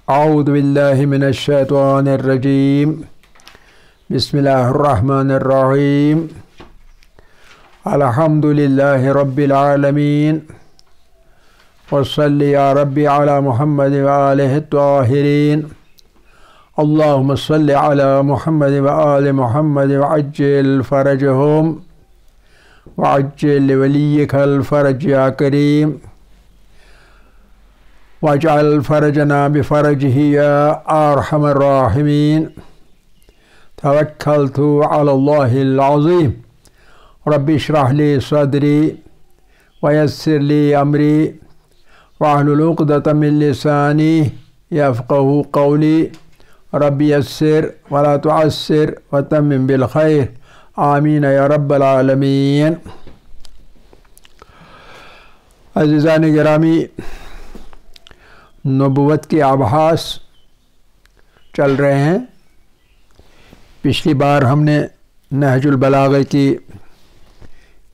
औज़ु बिल्लाहि मिनश शैतानिर रजीम। बिस्मिल्लाहिर रहमानिर रहीम। अल्हम्दुलिल्लाहि रब्बिल आलमीन। वस्सल्ली या रब्बी अला मुहम्मद व आलिहि त्वाहिरीन। अल्लाहुम्मा सल्लि अला मुहम्मद व आलि मुहम्मद व अज्जिल फरजहुम व अज्जिल वलिय्यकल फरज या करीम वजअल फरजना बिफरजिही या अरहमर राहिमीन। तवक्कलतु अलल्लाहिल अज़ीम। रब्बि इश्रह ली सदरी वयस्सिर ली अमरी वहलुल उक़दतम मिन लिसानी यफ़क़हू क़ौली। रब्बि यस्सिर वला तुअस्सिर वतम्मिम बिल खैर। आमीन या रब्बल आलमीन। अज़ीज़ान गिरामी, नबुव्वत के आभास चल रहे हैं। पिछली बार हमने नहजुल बलागा की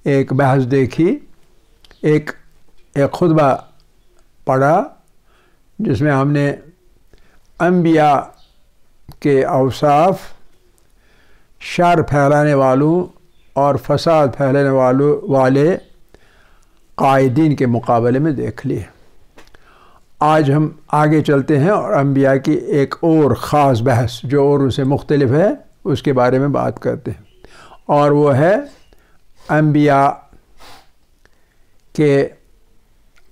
एक बहस देखी, एक खुतबा पढ़ा जिसमें हमने अंबिया के औसाफ शर फैलाने वालों और फसाद फैलाने वाले कायदीन के मुकाबले में देख लिए। आज हम आगे चलते हैं और अंबिया की एक और ख़ास बहस जो और उसे मुख्तलिफ है उसके बारे में बात करते हैं, और वो है अंबिया के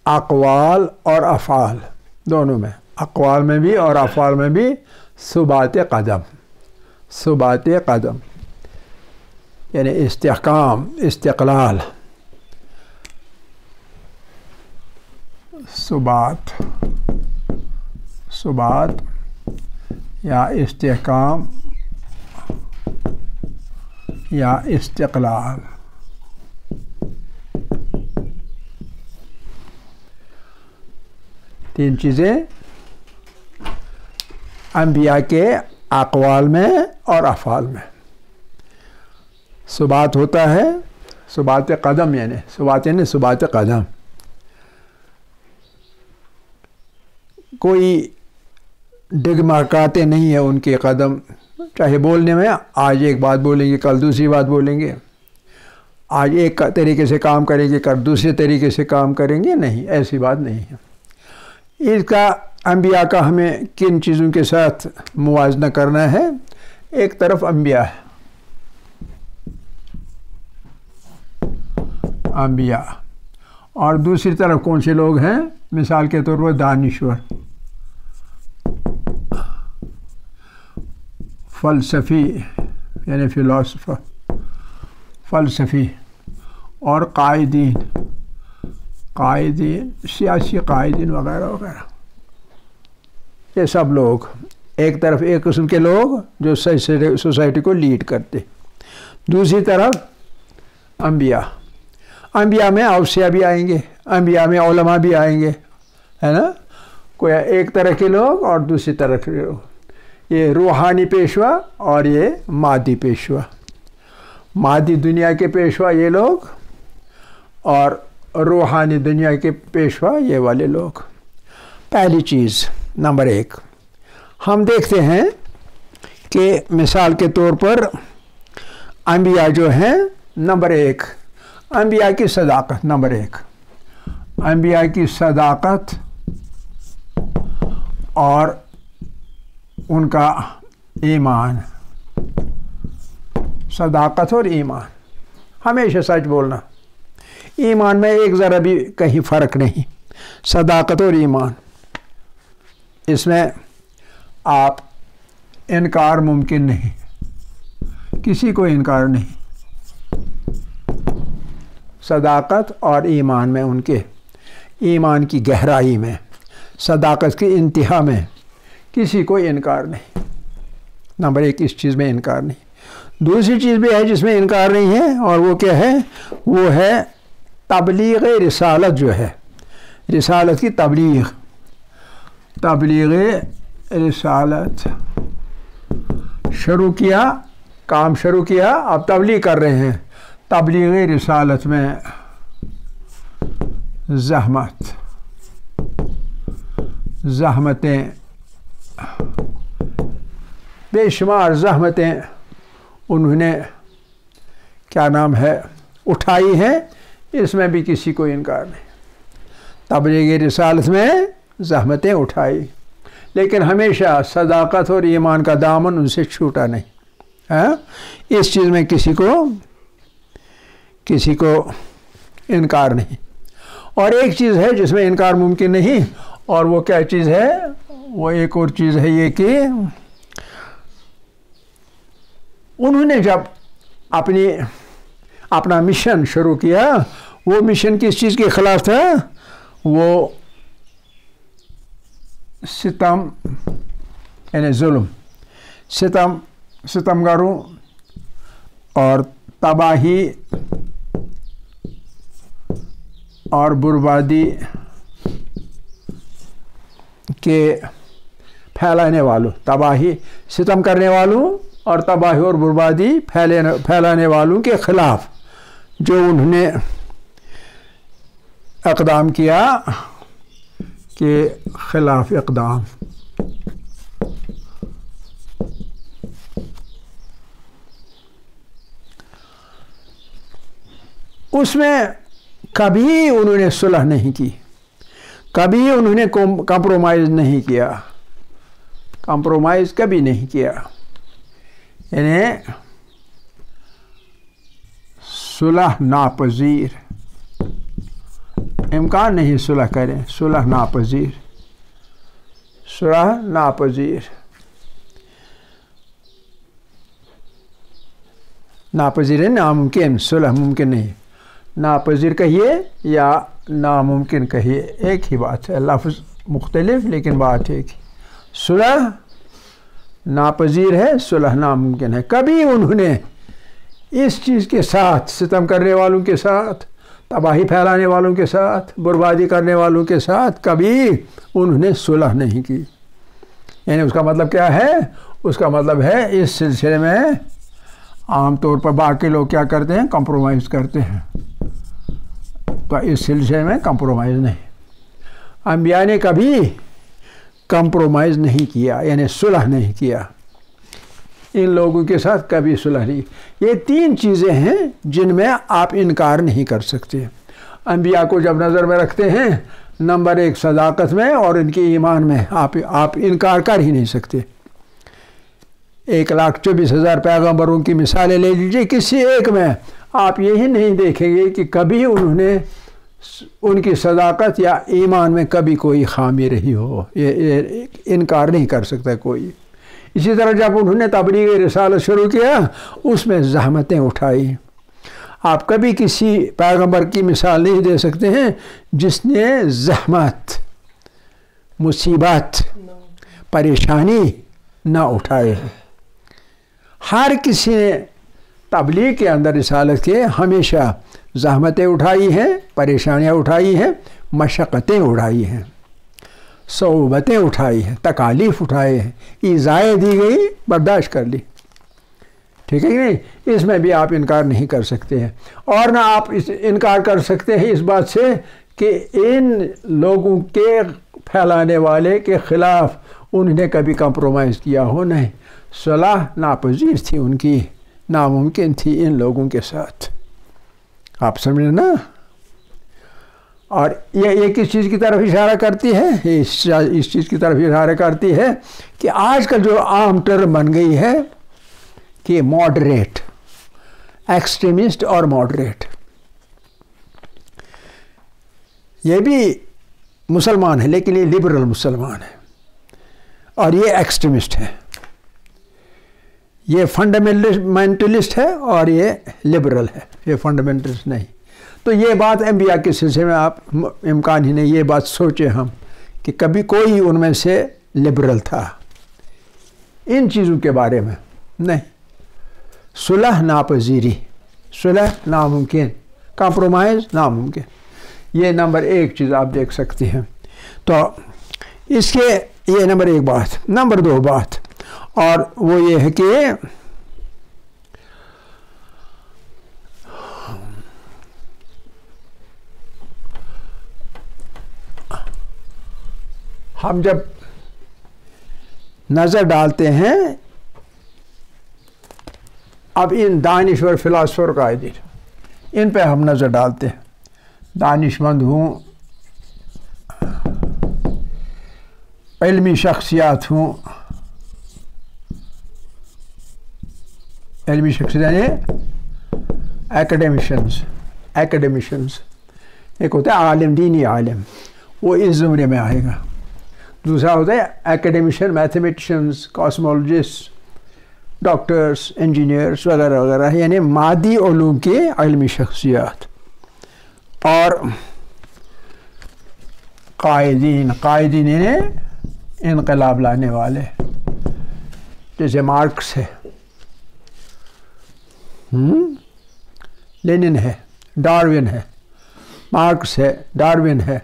अक़वाल और अफ़आल दोनों में, अक़वाल में भी और अफ़आल में भी सुबात क़दम, सुबात क़दम यानी इस्तिहकाम, इस्तिक़लाल, सुबात या इस्तिहकाम या इस्तिक़लाल। तीन चीज़ें अंबिया के अक़वाल में और अफ़आल में। सुबात होता है, सुबात क़दम यानी सुबात क़दम। कोई डगमगाते नहीं है उनके कदम, चाहे बोलने में आज एक बात बोलेंगे कल दूसरी बात बोलेंगे, आज एक तरीके से काम करेंगे कल दूसरे तरीके से काम करेंगे, नहीं, ऐसी बात नहीं है। इसका अंबिया का हमें किन चीज़ों के साथ मुवाजना करना है? एक तरफ अंबिया है, अंबिया, और दूसरी तरफ कौन से लोग हैं? मिसाल के तौर पर दानिश्वर, फ़लसफ़ी यानी फ़िलासफ़र, फ़लसफ़ी, और कायदीन, सियासी कायदीन वगैरह वगैरह। ये सब लोग एक तरफ एक किस्म के लोग जो सोसाइटी को लीड करते, दूसरी तरफ अंबिया। अंबिया में औसिया भी आएंगे, अंबिया में उलमा भी आएंगे, है ना। कोई एक तरह के लोग और दूसरी तरह के लोग, ये रूहानी पेशवा और ये मादी पेशवा, मादी दुनिया के पेशवा ये लोग और रूहानी दुनिया के पेशवा ये वाले लोग। पहली चीज़ नंबर एक, हम देखते हैं कि मिसाल के तौर पर अंबिया जो हैं, नंबर एक अंबिया की सदाकत, नंबर एक अंबिया की सदाकत और उनका ईमान, सदाकत और ईमान, हमेशा सच बोलना, ईमान में एक ज़रा भी कहीं फ़र्क नहीं, सदाकत और ईमान, इसमें आप इनकार मुमकिन नहीं, किसी को इनकार नहीं। सदाकत और ईमान में, उनके ईमान की गहराई में, सदाकत की इंतहा में किसी को इनकार नहीं। नंबर एक, इस चीज़ में इनकार नहीं। दूसरी चीज़ भी है जिसमें इनकार नहीं है, और वो क्या है? वो है तबलीग रिसालत, जो है रिसालत की तबलीग, तबलीग रिसालत शुरू किया, काम शुरू किया, अब तबलीग कर रहे हैं। तबलीग रिसालत में ज़हमतें बेशुमार ज़हमतें उन्होंने क्या नाम है उठाई हैं, इसमें भी किसी को इनकार नहीं। तबलीग रिसालत में ज़हमतें उठाई, लेकिन हमेशा सदाकत और ईमान का दामन उनसे छूटा नहीं है। इस चीज़ में किसी को इनकार नहीं। और एक चीज़ है जिसमें इनकार मुमकिन नहीं, और वो क्या चीज़ है? वो एक और चीज़ है ये कि उन्होंने जब अपना मिशन शुरू किया, वो मिशन किस चीज़ के ख़िलाफ़ था? वो सितम यानी जुल्म, सितमगारों और तबाही और बर्बादी के फैलाने वालों, तबाही सितम करने वालों और तबाही और बर्बादी फैलाने वालों के ख़िलाफ़ जो उन्होंने इक़दाम किया के ख़िलाफ़ इक़दाम, उसमें कभी उन्होंने सुलह नहीं की, कभी उन्होंने कंप्रोमाइज़ नहीं किया, कंप्रोमाइज़ कभी नहीं किया। यानी सुलह नापज़ीर, इम्कान नहीं सुलह करें, सुलह नापज़ीर, सुलह नापज़ीर, नापज़ीर है नामुमकिन, सुलह मुमकिन नहीं। नापज़ीर कहिए या नामुमकिन कहिए, एक ही बात है, लफ्ज़ मुख्तलिफ लेकिन बात एक ही। सुलह नापज़ीर है, सुलह नामुमकिन है। कभी उन्होंने इस चीज़ के साथ, सितम करने वालों के साथ, तबाही फैलाने वालों के साथ, बर्बादी करने वालों के साथ कभी उन्होंने सुलह नहीं की। यानी उसका मतलब क्या है? उसका मतलब है इस सिलसिले में आम तौर पर बाकी लोग क्या करते हैं? कंप्रोमाइज़ करते हैं। तो इस सिलसिले में कंप्रोमाइज़ नहीं, अंबिया ने कभी कंप्रोमाइज़ नहीं किया, यानी सुलह नहीं किया। इन लोगों के साथ कभी सुलह नहीं। ये तीन चीज़ें हैं जिनमें आप इनकार नहीं कर सकते। अंबिया को जब नज़र में रखते हैं, नंबर एक सदाकत में और इनके ईमान में आप इनकार कर ही नहीं सकते। 1,24,000 पैगंबरों की मिसालें ले लीजिए, किसी एक में आप यही नहीं देखेंगे कि कभी उन्होंने उनकी सदाकत या ईमान में कभी कोई खामी रही हो। ये इनकार नहीं कर सकता कोई। इसी तरह जब उन्होंने तबलीग रिसालत शुरू किया, उसमें ज़हमतें उठाई। आप कभी किसी पैगंबर की मिसाल नहीं दे सकते हैं जिसने ज़हमत, मुसीबत, परेशानी ना उठाए। हर किसी ने तबलीग के अंदर रिसालत के हमेशा ज़हमतें उठाई हैं, परेशानियाँ उठाई हैं, मशक्क़तें उठाई हैं, सऊबतें उठाई हैं, तकालीफ उठाए हैं, ईज़ाएँ दी गई, बर्दाश्त कर ली। ठीक है कि नहीं? इसमें भी आप इनकार नहीं कर सकते हैं। और ना आप इनकार कर सकते हैं इस बात से कि इन लोगों के फैलाने वाले के ख़िलाफ़ उन्होंने कभी कंप्रोमाइज़ किया हो। नहीं, सलाह नापज़ीर थी उनकी, नामुमकिन थी इन लोगों के साथ। आप समझे ना? और ये किस चीज़ की तरफ इशारा करती है? इस चीज़ की तरफ इशारा करती है कि आजकल जो आम टर्म बन गई है कि मॉडरेट, एक्सट्रीमिस्ट और मॉडरेट, ये भी मुसलमान है लेकिन ये लिबरल मुसलमान है और ये एक्सट्रीमिस्ट है। ये फंडामेंटलिस्ट है और ये लिबरल है, ये फंडामेंटलिस्ट नहीं। तो ये बात अंबिया के सिलसिले में आप इम्कान ही नहीं ये बात सोचे हम कि कभी कोई उनमें से लिबरल था इन चीज़ों के बारे में। नहीं, सुलह नापज़ीरी, सुलह नामुमकिन, कंप्रोमाइज़ नामुमकिन। ये नंबर एक चीज़ आप देख सकते हैं। तो इसके ये नंबर एक बात। नंबर दो बात और वो ये है कि हम जब नज़र डालते हैं अब इन दानिश्वर फिलासफर कायदीन इन पे हम नज़र डालते हैं। दानिशमंद हूँ, इल्मी शख्सियात हूँ, इल्मी शख्सियत यानी एकेडमिशंस। एक होता है आलिम, दीनी आलिम, वो इस ज़ुमरे में आएगा। दूसरा होता है academician, mathematicians, cosmologist, doctors, engineers वगैरह वगैरह, यानी मादी उलूम के इल्मी शख्सियात। और कायदीन यानी इनकलाब लाने वाले, जैसे मार्क्स है, लेनिन है, डार्विन है, मार्क्स है, डार्विन है,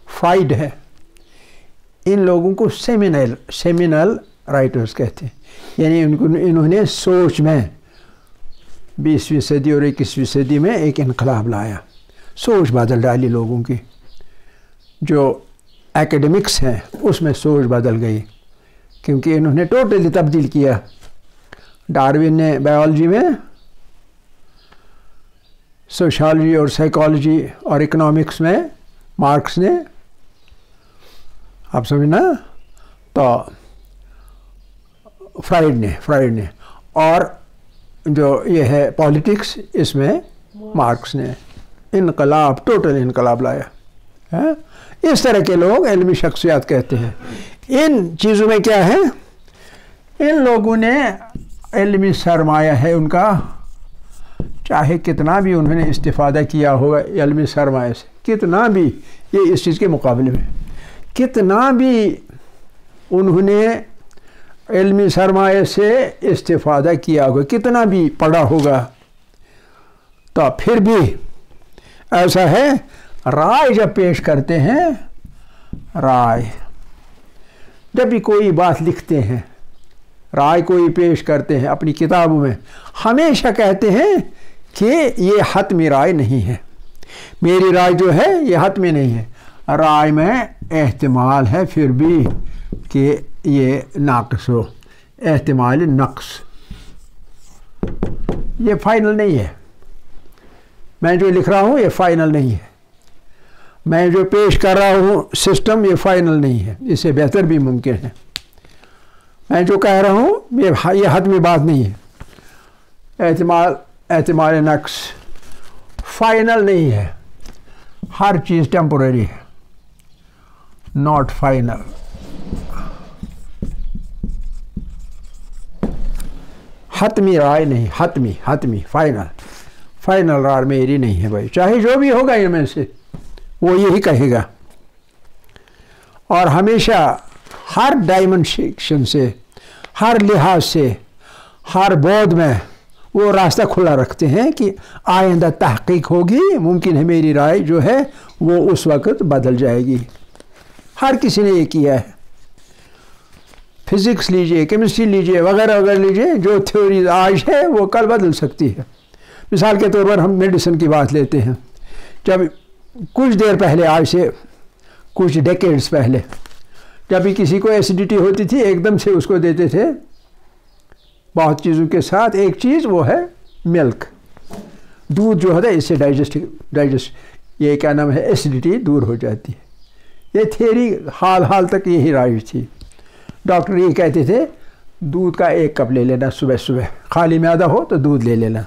फ्राइड है। इन लोगों को सेमिनल राइटर्स कहते हैं, यानी इन्होंने सोच में 20वीं सदी और 21वीं सदी में एक इनकलाब लाया, सोच बदल डाली लोगों की। जो एकेडमिक्स हैं उसमें सोच बदल गई, क्योंकि इन्होंने टोटली तब्दील किया। डार्विन ने बायोलॉजी में, सोशलॉजी और साइकोलॉजी और इकोनॉमिक्स में मार्क्स ने, आप समझना, तो फ्राइड ने, और जो ये है पॉलिटिक्स, इसमें मार्क्स ने इनकलाब, टोटल इनकलाब लाया है। इस तरह के लोग इल्मी शख्सियत कहते हैं। इन चीज़ों में क्या है, इन लोगों ने इल्मी सरमाया है उनका, चाहे कितना भी उन्होंने इस्तिफ़ादा किया होगा इल्मी सरमाए से, कितना भी, ये इस चीज़ के मुकाबले में कितना भी उन्होंने इल्मी सरमाए से इस्तिफ़ादा किया होगा, कितना भी पढ़ा होगा, तो फिर भी ऐसा है, राय जब पेश करते हैं, राय जब भी कोई बात लिखते हैं, राय कोई पेश करते हैं अपनी किताबों में, हमेशा कहते हैं कि ये हतमी राय नहीं है, मेरी राय जो है ये हतमी नहीं है, राय में एहतिमाल है फिर भी कि ये नाक़िस हो, एहतिमाल नक़्स, ये फाइनल नहीं है। मैं जो लिख रहा हूँ ये फाइनल नहीं है, मैं जो पेश कर रहा हूँ सिस्टम, ये फाइनल नहीं है, इससे बेहतर भी मुमकिन है। मैं जो कह रहा हूँ ये हतमी बात नहीं है, एहतिमाल नक़्स, फाइनल नहीं है, हर चीज़ टेम्पोरेरी है, नॉट फाइनल। हतमी राय नहीं, हतमी फाइनल राय मेरी नहीं है भाई, चाहे जो भी होगा इनमें से वो यही कहेगा। और हमेशा हर डायमेंशन से, हर लिहाज से, हर बोध में वो रास्ता खुला रखते हैं कि आइंदा तहकीक होगी, मुमकिन है मेरी राय जो है वो उस वक़्त बदल जाएगी। हर किसी ने ये किया है, फिज़िक्स लीजिए, केमिस्ट्री लीजिए, वगैरह वगैरह लीजिए, जो थ्योरी आज है वो कल बदल सकती है। मिसाल के तौर पर हम मेडिसिन की बात लेते हैं, जब कुछ देर पहले, आज से कुछ डेकेड्स पहले, जब भी किसी को एसिडिटी होती थी एकदम से उसको देते थे बहुत चीज़ों के साथ, एक चीज़ वो है मिल्क, दूध जो होता है, इससे डाइजेस्ट ये क्या नाम है, एसिडिटी दूर हो जाती है। ये थियरी हाल तक यही राइज थी। डॉक्टर ये कहते थे दूध का 1 कप ले लेना सुबह सुबह, खाली म्यादा हो तो दूध ले लेना।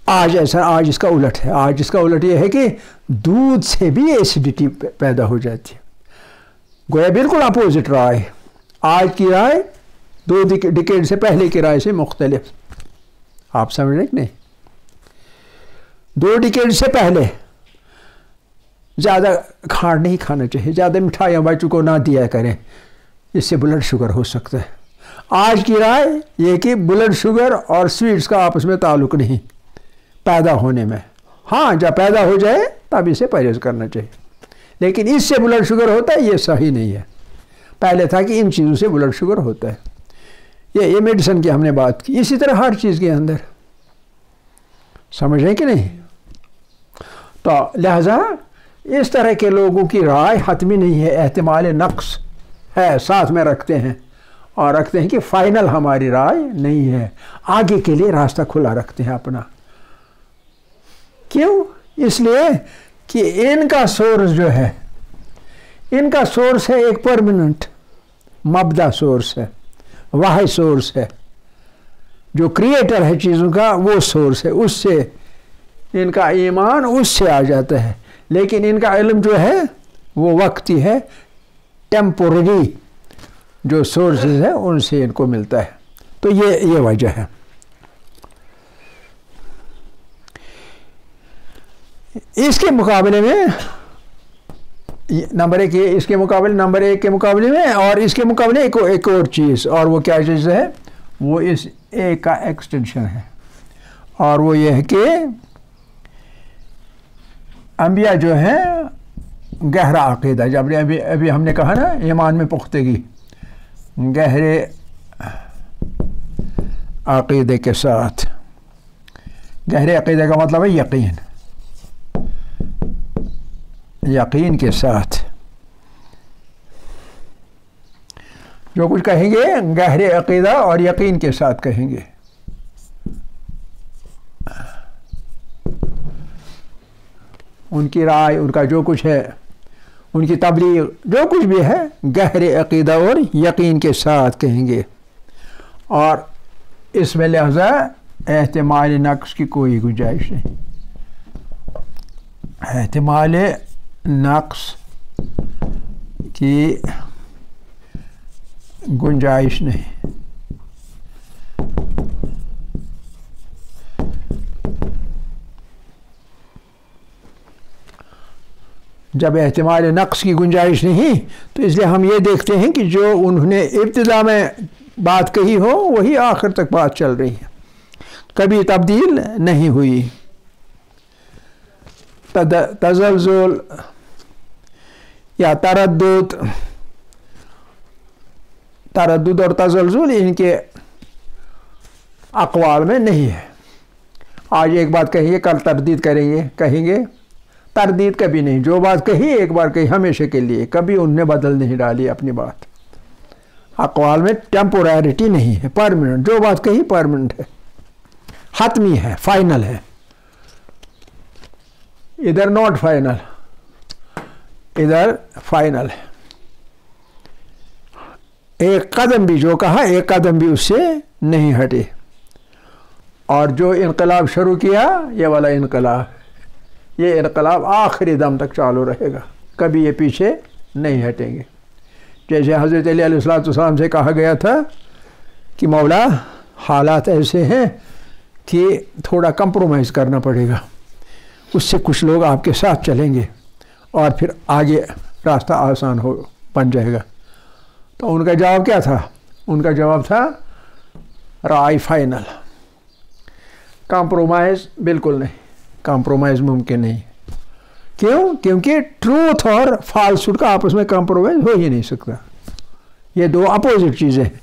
आज इसका उलट है, आज इसका उलट ये है कि दूध से भी एसिडिटी पैदा हो जाती है। गोया बिल्कुल अपोजिट राय, आज की राय 2 डिकेड से पहले की राय से मुख्तलिफ। आप समझ रहे कि नहीं? 2 डिकेड से पहले ज़्यादा खांड नहीं खाना चाहिए, ज़्यादा मिठाइयाँ बच्चों को ना दिया करें, इससे ब्लड शुगर हो सकता है। आज की राय ये कि ब्लड शुगर और स्वीट्स का आपस में ताल्लुक़ नहीं पैदा होने में, हाँ जब पैदा हो जाए तब इसे परहेज़ करना चाहिए, लेकिन इससे ब्लड शुगर होता है ये सही नहीं है। पहले था कि इन चीज़ों से ब्लड शुगर होता है, ये मेडिसिन की हमने बात की। इसी तरह हर चीज़ के अंदर, समझ रहे कि नहीं? तो लिहाजा इस तरह के लोगों की राय हतमी नहीं है, एहतिमाल नक़्स है, साथ में रखते हैं। और रखते हैं कि फाइनल हमारी राय नहीं है, आगे के लिए रास्ता खुला रखते हैं अपना। क्यों? इसलिए कि इनका सोर्स जो है, इनका सोर्स है एक परमानेंट मबदा सोर्स है, वाहिद सोर्स है, जो क्रिएटर है चीज़ों का वो सोर्स है, उससे इनका ईमान उससे आ जाता है। लेकिन इनका इल्म जो है वो वक्ती है, टेम्पोररी जो सोर्सेज है उनसे इनको मिलता है। तो ये वजह है। इसके मुकाबले में नंबर एक, इसके मुकाबले नंबर एक के मुकाबले में और इसके मुकाबले एक और चीज़, और वो क्या चीज़ है? वो इस एक का एक्सटेंशन है, और वो ये है कि अंबिया जो है गहरा अक़ीदा, जब अभी हमने कहा ना ईमान में पुख्तगी, गहरे अक़ीदे के साथ, गहरे अक़ीदे का मतलब है यकीन, यकीन के साथ जो कुछ कहेंगे गहरे अक़ीदा और यकीन के साथ कहेंगे। उनकी राय, उनका जो कुछ है, उनकी तबलीग, जो कुछ भी है गहरे अक़ीदा और यकीन के साथ कहेंगे, और इसमें लिहाजा एहतिमाल नक्स की कोई गुंजाइश नहीं, एहतिमाल नक्स की गुंजाइश नहीं। जब एहतिमाल नक्स की गुंजाइश नहीं, तो इसलिए हम ये देखते हैं कि जो उन्होंने इब्तिदा में बात कही हो वही आखिर तक बात चल रही है, कभी तब्दील नहीं हुई। तज़ल्ज़ुल या तरद्दुद और तज़ल्ज़ुल इनके अक़वाल में नहीं है। आज एक बात कहेंगे, कल तरदीद कहेंगे, तरदीद कभी नहीं। जो बात कही एक बार कही हमेशा के लिए, कभी उनने बदल नहीं डाली अपनी बात। अक़वाल में टेम्पोरैरिटी नहीं है, परमानेंट। जो बात कही परमानेंट है, हतमी है, फाइनल है। इधर नॉट फाइनल, इधर फाइनल है। एक कदम भी जो कहा, एक कदम भी उससे नहीं हटे। और जो इनकलाब शुरू किया, ये वाला इनकलाब, ये इनकलाब आखिरी दम तक चालू रहेगा, कभी ये पीछे नहीं हटेंगे। जैसे हज़रत अली अलैहिस्सलाम से कहा गया था कि मौला हालात ऐसे हैं कि थोड़ा कंप्रोमाइज़ करना पड़ेगा, उससे कुछ लोग आपके साथ चलेंगे और फिर आगे रास्ता आसान हो बन जाएगा। तो उनका जवाब क्या था? उनका जवाब था राय फाइनल, कंप्रोमाइज़ बिल्कुल नहीं, कंप्रोमाइज़ मुमकिन नहीं। क्यों? क्योंकि ट्रूथ और फाल्सूड का आपस में कंप्रोमाइज़ हो ही नहीं सकता। ये दो अपोजिट चीज़ें हैं।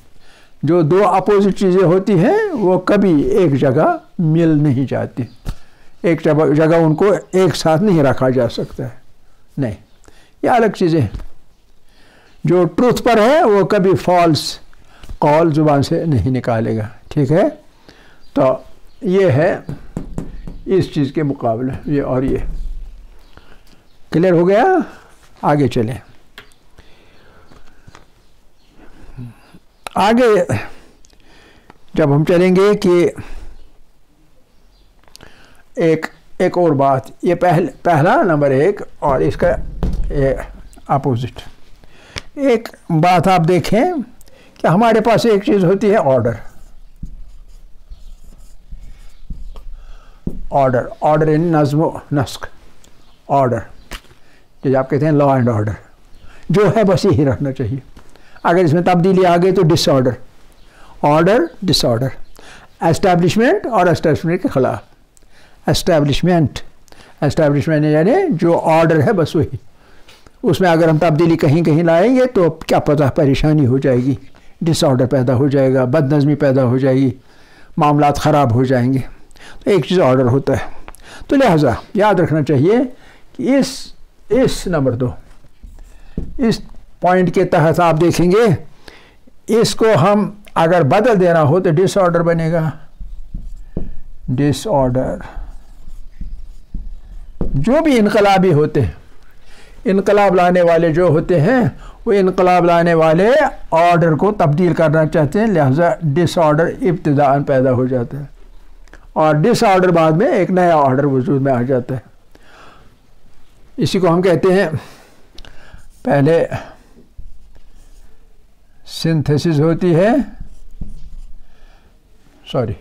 जो दो अपोजिट चीज़ें होती हैं वो कभी एक जगह मिल नहीं जाती, एक जगह उनको एक साथ नहीं रखा जा सकता है, नहीं, ये अलग चीज़ें हैं। जो ट्रूथ पर है वो कभी फॉल्स कॉल ज़ुबान से नहीं निकालेगा, ठीक है। तो ये है इस चीज़ के मुकाबले, ये और ये क्लियर हो गया। आगे चलें। आगे जब हम चलेंगे कि एक और बात, ये पहला नंबर एक और इसका अपोजिट। एक बात आप देखें कि हमारे पास एक चीज़ होती है ऑर्डर, ऑर्डर, ऑर्डर इन नज़्म नस्क, ऑर्डर, जैसे आप कहते हैं लॉ एंड ऑर्डर, जो है बस यही रहना चाहिए। अगर इसमें तब्दीली आ गई तो डिसऑर्डर, ऑर्डर डिसऑर्डर, एस्टैब्लिशमेंट और एस्टैब्लिशमेंट के ख़िलाफ़। एस्टैब्लिशमेंट यानी जो ऑर्डर है बस वही, उसमें अगर हम तब्दीली कहीं कहीं लाएंगे तो क्या पता परेशानी हो जाएगी, डिसऑर्डर पैदा हो जाएगा, बदनज़मी पैदा हो जाएगी, मामलात ख़राब हो जाएंगे। तो एक चीज़ ऑर्डर होता है। तो लिहाजा याद रखना चाहिए कि इस नंबर 2 इस पॉइंट के तहत आप देखेंगे इसको हम अगर बदल देना हो तो डिसऑर्डर बनेगा, डिसऑर्डर। जो भी इनकलाबी होते हैं, इनकलाब लाने वाले जो होते हैं, वो इनकलाब लाने वाले ऑर्डर को तब्दील करना चाहते हैं, लिहाजा डिसऑर्डर इब्तिदाअन पैदा हो जाता है और डिसऑर्डर बाद में एक नया ऑर्डर वजूद में आ जाता है। इसी को हम कहते हैं, पहले सिंथेसिस होती है, सॉरी,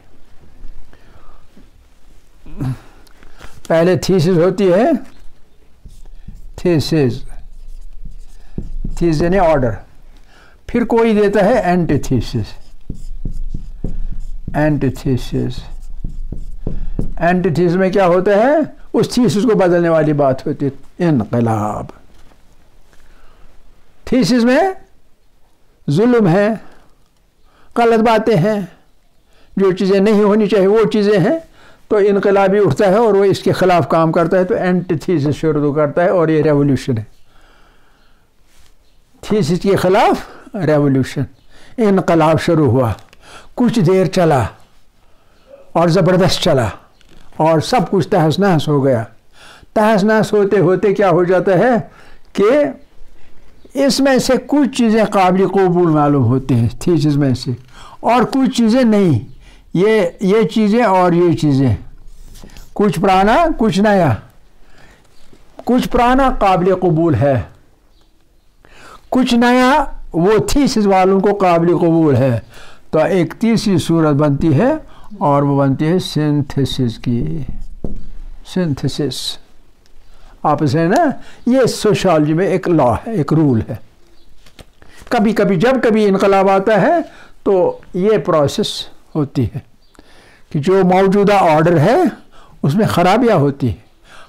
पहले थीसिस होती है, थीसिस, थीसिस यानी ऑर्डर, फिर कोई देता है एंटीथीसिस, एंटीथीसिस। एंटीथीसिस में क्या होता है, उस थीसिस को बदलने वाली बात होती है, इनकलाब। थीसिस में जुल्म है, गलत बातें हैं, जो चीज़ें नहीं होनी चाहिए वो चीज़ें हैं, तो इनकलाबी उठता है और वो इसके खिलाफ काम करता है, तो एंटीथीसिस शुरू करता है और ये रेवोल्यूशन है। थीसिस के खिलाफ रेवोल्यूशन, इनकलाब शुरू हुआ, कुछ देर चला और ज़बरदस्त चला और सब कुछ तहस नहस हो गया। तहस नहस होते होते क्या हो जाता है कि इसमें से कुछ चीज़ें काबिल कबूल मालूम होती हैं थीसिस में से, और कुछ चीज़ें नहीं, ये चीज़ें और ये चीज़ें, कुछ पुराना कुछ नया। कुछ पुराना काबिल कबूल है, कुछ नया वो थीसिस वालों को काबिल कबूल है, तो एक तीसरी सूरत बनती है और वो बनती है सिंथेसिस की, सिंथेसिस। आपस है ना, ये सोशियोलॉजी में एक लॉ है, एक रूल है। कभी कभी जब कभी इनकलाब आता है तो ये प्रोसेस होती है कि जो मौजूदा ऑर्डर है उसमें ख़राबियाँ होती हैं,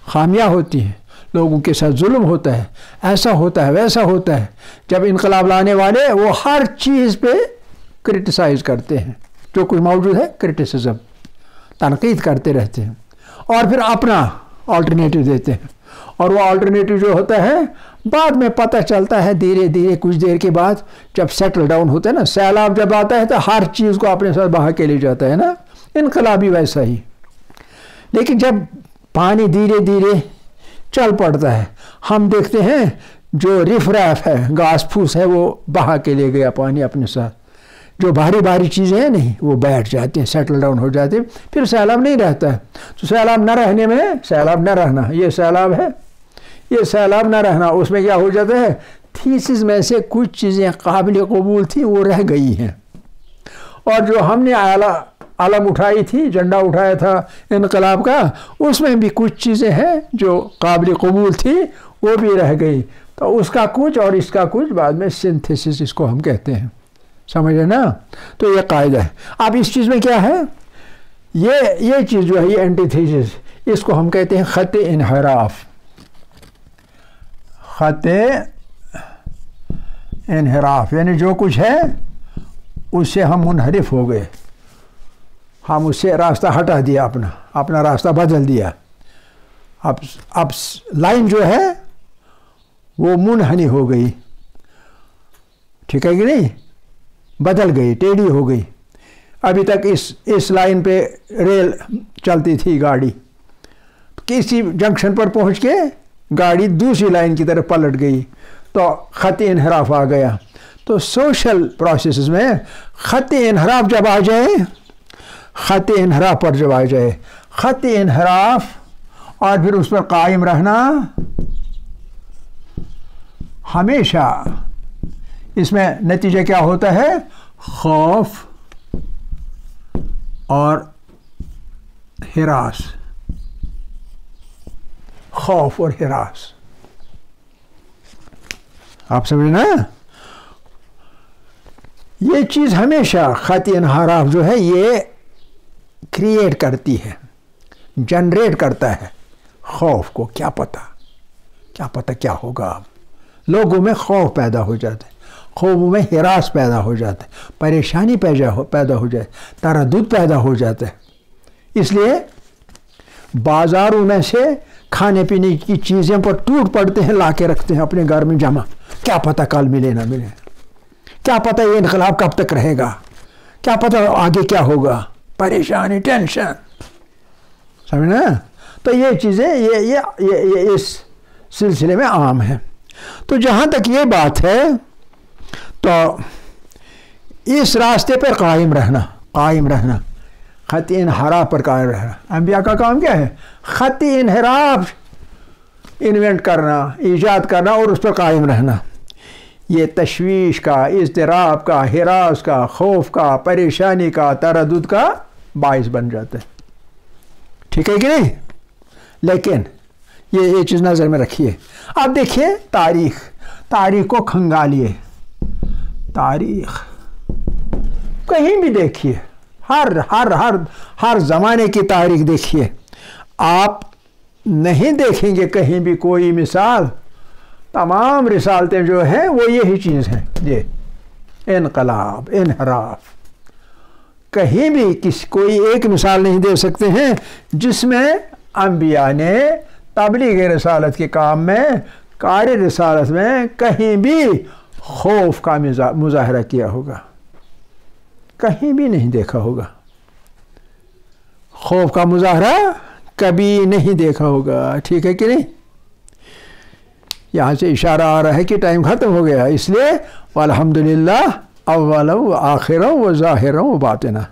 खामियाँ होती हैं, लोगों के साथ जुल्म होता है, ऐसा होता है वैसा होता है। जब इनकलाब लाने वाले वो हर चीज़ पे क्रिटिसाइज़ करते हैं, जो कुछ मौजूद है क्रिटिसिज्म, तनकीद करते रहते हैं और फिर अपना अल्टरनेटिव देते हैं। और वो अल्टरनेटिव जो होता है बाद में पता चलता है धीरे धीरे, कुछ देर के बाद जब सेटल डाउन होता है ना, सैलाब जब आता है तो हर चीज़ को अपने साथ बहा के ले जाता है ना, इनकलाबी वैसा ही। लेकिन जब पानी धीरे धीरे चल पड़ता है, हम देखते हैं जो रिफ रैफ है, घास फूस है, वो बहा के ले गया पानी अपने साथ। जो भारी भारी चीज़ें हैं नहीं, वो बैठ जाते हैं, सेटल डाउन हो जाते हैं, फिर सैलाब नहीं रहता है। तो सैलाब न रहने में सैलाब न रहना, ये सैलाब है, ये सैलाब न रहना, उसमें क्या हो जाता है, थीसिस में से कुछ चीज़ें काबिल कबूल थी वो रह गई हैं, और जो हमने आलम उठाई थी, झंडा उठाया था इनकलाब का, उसमें भी कुछ चीज़ें हैं जो काबिल कबूल थी वो भी रह गई। तो उसका कुछ और इसका कुछ, बाद में सिंथेसिस इसको हम कहते हैं, समझे ना। तो ये कायदा है। अब इस चीज़ में क्या है, ये चीज़ जो है, ये एंटीथीसिस, इसको हम कहते हैं ख़त इनहराफ। ख़त इनहराफ यानी जो कुछ है उससे हम मुनहरिफ हो गए, हम उससे रास्ता हटा दिया, अपना रास्ता बदल दिया। अब लाइन जो है वो मुनहनी हो गई, ठीक है कि नहीं, बदल गई, टेढ़ी हो गई। अभी तक इस लाइन पे रेल चलती थी गाड़ी, किसी जंक्शन पर पहुंच के गाड़ी दूसरी लाइन की तरफ पलट गई, तो ख़त इनहराफ आ गया। तो सोशल प्रोसेस में ख़त इनहराफ जब आ जाए, ख़त इनहराफ पर जब आ जाए, ख़त इनहराफ और फिर उस पर कायम रहना, हमेशा इसमें नतीजा क्या होता है, खौफ और हिरास, खौफ और हिरास। आप समझे ना, ये चीज़ हमेशा ख़त इनहराफ जो है ये क्रिएट करती है, जनरेट करता है खौफ को। क्या पता क्या होगा। लोगों में खौफ पैदा हो जाता है, खौफ में हिरास पैदा हो जाता है, परेशानी पैदा हो जाए, तरद्दुद पैदा हो जाता है। इसलिए बाज़ारों में से खाने पीने की चीज़ें पर टूट पड़ते हैं, ला के रखते हैं अपने घर में जमा, क्या पता कल मिले ना मिले, क्या पता ये इनकलाब कब तक रहेगा, क्या पता आगे क्या होगा, परेशानी, टेंशन, समझना। तो ये चीज़ें ये इस सिलसिले में आम है। तो जहाँ तक ये बात है, तो इस रास्ते पर कायम रहना, ख़त इनहराफ पर कायम रहना। अंबिया का काम क्या है? ख़त इनहराफ इन्वेंट करना, ईजाद करना और उस पर कायम रहना। ये तशवीश का, इज़्तिराब का, हिरास का, खौफ का, परेशानी का, तरद्दुद का बाइस बन जाता है। ठीक है कि नहीं? लेकिन ये चीज़ नज़र में रखिए। अब देखिए तारीख को खंगालिए। तारीख कहीं भी देखिए, हर ज़माने की तारीख देखिए, आप नहीं देखेंगे कहीं भी कोई मिसाल। तमाम रिसालतें जो हैं वो यही चीज़ हैं, ये इनकलाब, इनहराफ। कहीं भी कोई एक मिसाल नहीं दे सकते हैं जिसमें अंबिया ने तबलीग रिसालत के काम में, कार रिसालत में कहीं भी खौफ का मुजाहरा किया होगा। कहीं भी नहीं देखा होगा। खौफ का मुजाहरा कभी नहीं देखा होगा। ठीक है कि नहीं? यहाँ से इशारा आ रहा है कि टाइम ख़त्म हो गया, इसलिए अल्हम्दुलिल्लाह अव्वलन व आखिरन व ज़ाहिरन व बातिना।